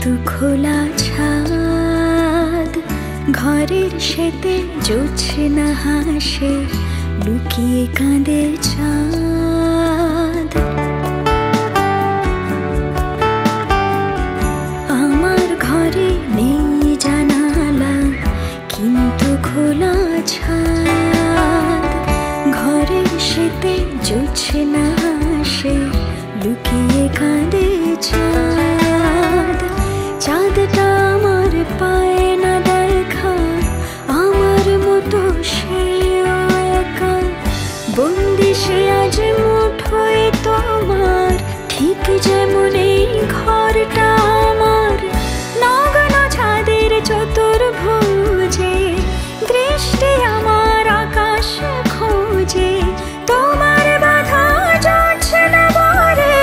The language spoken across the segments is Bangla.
কিন্তু খোলা ছাদ, ঘরের সেতে জোছনা হাসে, লুকিয়ে কাঁদে চাঁদ। আমার ঘরে নেই জানালা, কিন্তু খোলা ছাদ, ঘরের সেতে জোছনা হাসে, লুকিয়ে কাঁদে চাঁদ। চাঁদটা আমার পায় না দেখা, আমার মতো সেও একা, বন্দি সে আজ মুঠোয় তোমার, ঠিক যেমন এই ঘরটা আমার। নগ্ন ছাদের চতুর্ভুজে দৃষ্টি আমার আকাশ খোঁজে, তোমার বাধা যাচ্ছে না বরে,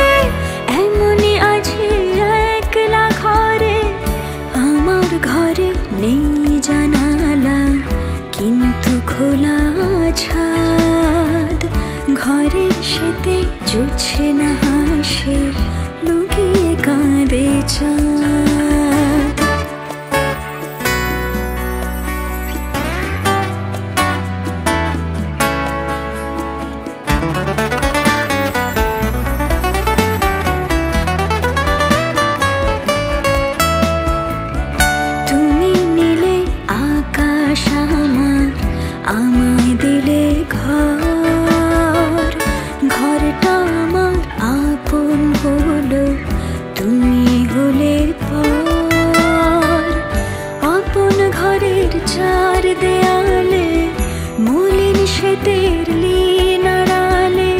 এমনই আছে একলা ঘরে। আমার ঘরে নেই জানালা, কিন্তু খোলা ছাদ, ঘরের সেতে জোছনা হাসে, লুকিয়ে কাঁদে চাঁদ। তুমি নিলে আকাশ আমার, আমায় দিলে ঘর, ঘরটা আমার আপন হলো, তুমি হলে পর। আপন ঘরের চার দেয়ালে, মলিন সেতের লীন আড়ালে,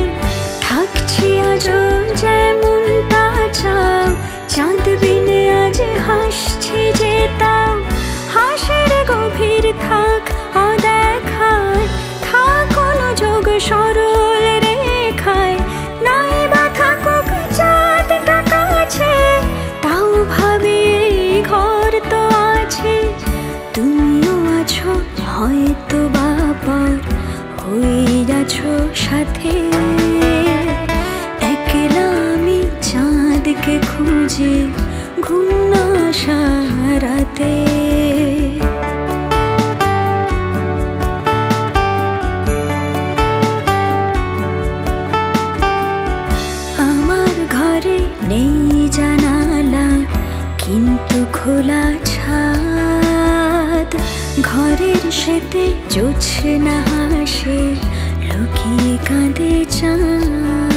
থাকছি আজও যেমনটা চাও, চাঁদ বিনে আজ হাসছি যে তাও। হাসির গভীর থাক অদেখায়, থাক অনুযোগ সরল রেখায়, নাই বা থাকুক চাঁদটা কাছে, তাও ভাবি এই ঘর তো আছে। তুমিও আছো হয়তো বাবার, হয়ে আছো সাথে, একলা আমি চাঁদকে খুঁজে ঘুম না সারাতে। আমার ঘরে নেই জানালা, কিন্তু খোলা ছাদ, ঘরের সেতে জোছনা হাসে, লুকিয়ে কাঁদে চাঁদ।